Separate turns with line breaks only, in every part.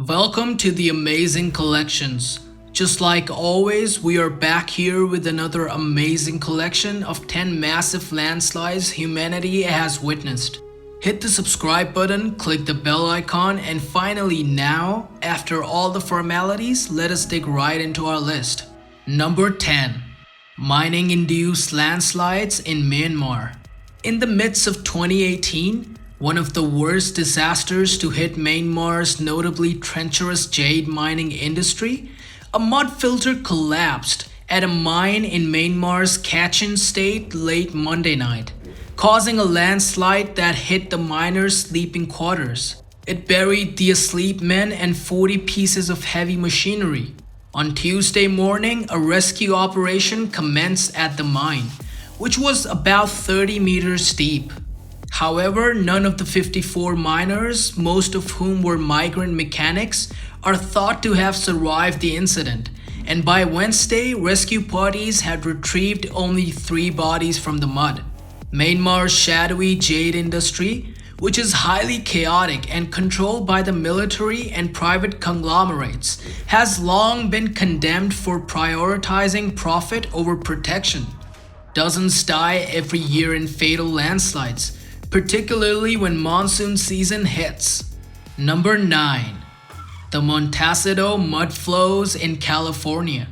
Welcome to the Amazing Collections. Just like always, we are back here with another amazing collection of 10 massive landslides humanity has witnessed. Hit the subscribe button, click the bell icon, and finally now, after all the formalities, let us dig right into our list. Number 10. Mining-induced landslides in Myanmar. In the midst of 2018, one of the worst disasters to hit Myanmar's notably treacherous jade mining industry, a mud filter collapsed at a mine in Myanmar's Kachin state late Monday night, causing a landslide that hit the miners' sleeping quarters. It buried the asleep men and 40 pieces of heavy machinery. On Tuesday morning, a rescue operation commenced at the mine, which was about 30 meters deep. However, none of the 54 miners, most of whom were migrant mechanics, are thought to have survived the incident, and by Wednesday, rescue parties had retrieved only 3 bodies from the mud. Myanmar's shadowy jade industry, which is highly chaotic and controlled by the military and private conglomerates, has long been condemned for prioritizing profit over protection. Dozens die every year in fatal landslides, particularly when monsoon season hits. Number 9. The Montecito mudflows in California.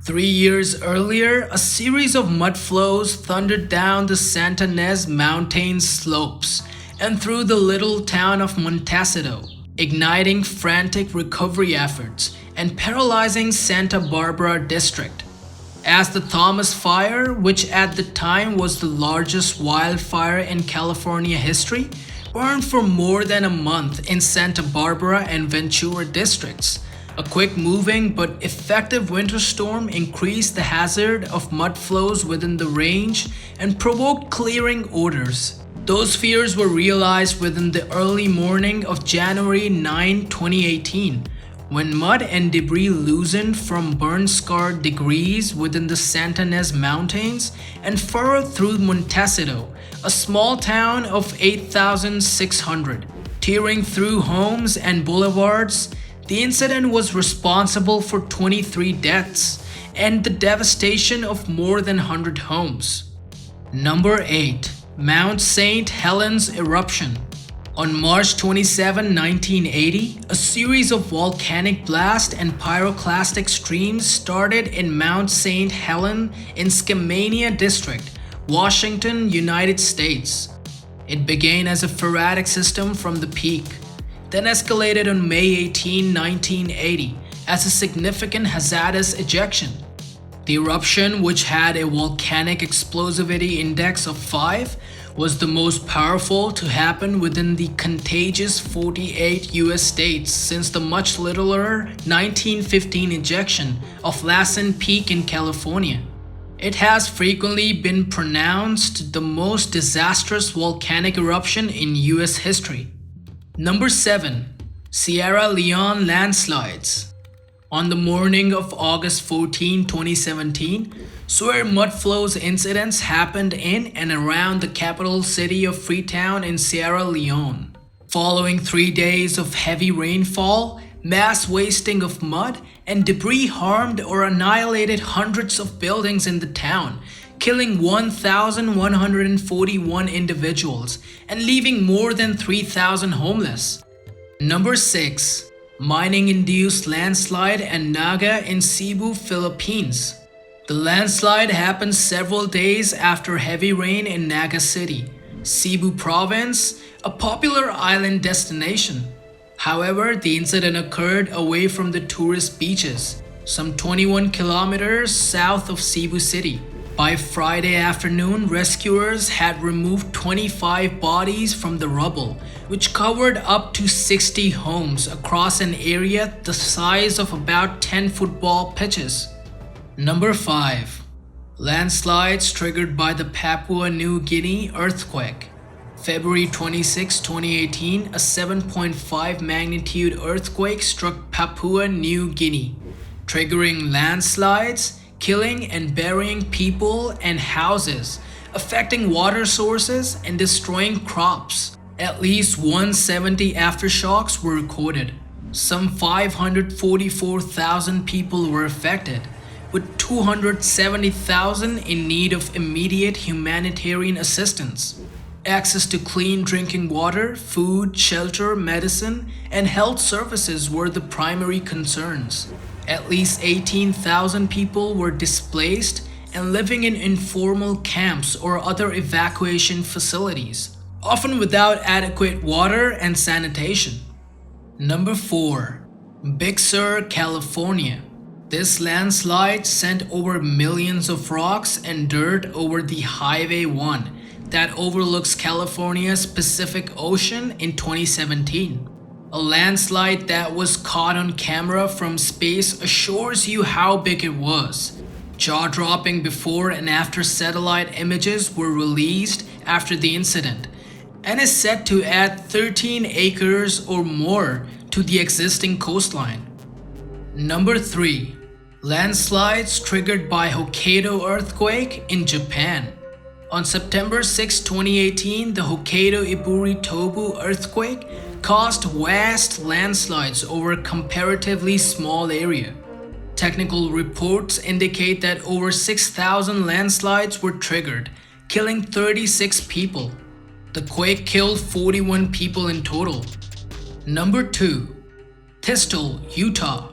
3 years earlier, a series of mudflows thundered down the Saint Helens mountain slopes and through the little town of Montecito, igniting frantic recovery efforts and paralyzing Santa Barbara district. As the Thomas Fire, which at the time was the largest wildfire in California history, burned for more than a month in Santa Barbara and Ventura districts, a quick-moving but effective winter storm increased the hazard of mudflows within the range and provoked clearing orders. Those fears were realized within the early morning of January 9, 2018, when mud and debris loosened from burn-scarred degrees within the Saint Helens Mountains and furrowed through Montecito, a small town of 8,600. Tearing through homes and boulevards, the incident was responsible for 23 deaths and the devastation of more than 100 homes. Number 8. Mount Saint Helens eruption. On March 27, 1980, a series of volcanic blast and pyroclastic streams started in Mount Saint Helens in Skamania District, Washington, United States. It began as a phreatic system from the peak, then escalated on May 18, 1980 as a significant hazardous ejection. The eruption, which had a volcanic explosivity index of 5, was the most powerful to happen within the contagious 48 US states since the much littler 1915 ejection of Lassen Peak in California. It has frequently been pronounced the most disastrous volcanic eruption in US history. Number 7. Sierra Leone landslides. On the morning of August 14, 2017, severe mudflows incidents happened in and around the capital city of Freetown in Sierra Leone. Following 3 days of heavy rainfall, mass wasting of mud and debris harmed or annihilated hundreds of buildings in the town, killing 1,141 individuals and leaving more than 3,000 homeless. Number 6. Mining-induced landslide and Naga in Cebu, Philippines. The landslide happened several days after heavy rain in Naga City, Cebu Province, a popular island destination. However, the incident occurred away from the tourist beaches, some 21 kilometers south of Cebu City. By Friday afternoon, rescuers had removed 25 bodies from the rubble, which covered up to 60 homes across an area the size of about 10 football pitches. Number 5. Landslides triggered by the Papua New Guinea earthquake. February 26, 2018, a 7.5 magnitude earthquake struck Papua New Guinea, triggering landslides, killing and burying people and houses, affecting water sources and destroying crops. At least 170 aftershocks were recorded. Some 544,000 people were affected, with 270,000 in need of immediate humanitarian assistance. Access to clean drinking water, food, shelter, medicine, and health services were the primary concerns. At least 18,000 people were displaced and living in informal camps or other evacuation facilities, often without adequate water and sanitation. Number 4. Big Sur, California. This landslide sent over millions of rocks and dirt over the Highway 1 that overlooks California's Pacific Ocean in 2017. A landslide that was caught on camera from space assures you how big it was. Jaw-dropping before and after satellite images were released after the incident, and is said to add 13 acres or more to the existing coastline. Number 3. Landslides triggered by Hokkaido earthquake in Japan. On September 6, 2018, the Hokkaido Iburi-Tobu earthquake caused vast landslides over a comparatively small area. Technical reports indicate that over 6,000 landslides were triggered, killing 36 people. The quake killed 41 people in total. Number 2. Thistle, Utah.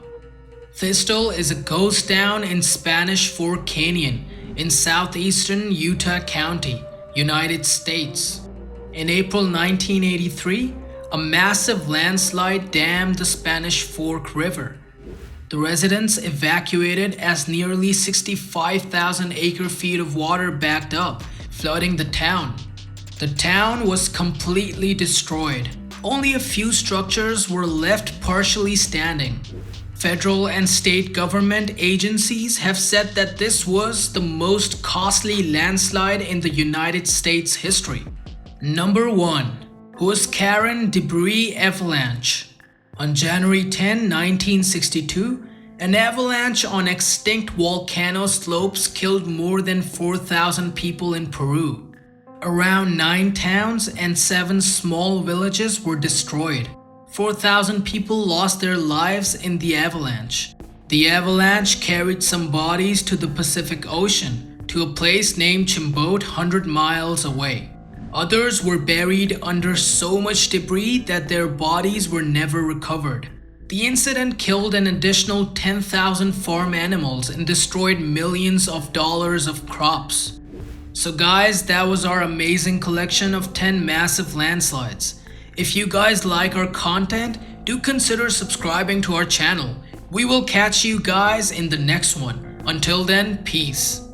Thistle is a ghost town in Spanish Fork Canyon in southeastern Utah County, United States. In April 1983, a massive landslide dammed the Spanish Fork River. The residents evacuated as nearly 65,000 acre-feet of water backed up, flooding the town. The town was completely destroyed. Only a few structures were left partially standing. Federal and state government agencies have said that this was the most costly landslide in the United States history. Number 1. Huascaran Debris Avalanche. On January 10, 1962, an avalanche on extinct volcano slopes killed more than 4,000 people in Peru. Around 9 towns and 7 small villages were destroyed. 4,000 people lost their lives in the avalanche. The avalanche carried some bodies to the Pacific Ocean, to a place named Chimbote 100 miles away. Others were buried under so much debris that their bodies were never recovered. The incident killed an additional 10,000 farm animals and destroyed millions of dollars of crops. So guys, that was our amazing collection of 10 massive landslides. If you guys like our content, do consider subscribing to our channel. We will catch you guys in the next one. Until then, peace.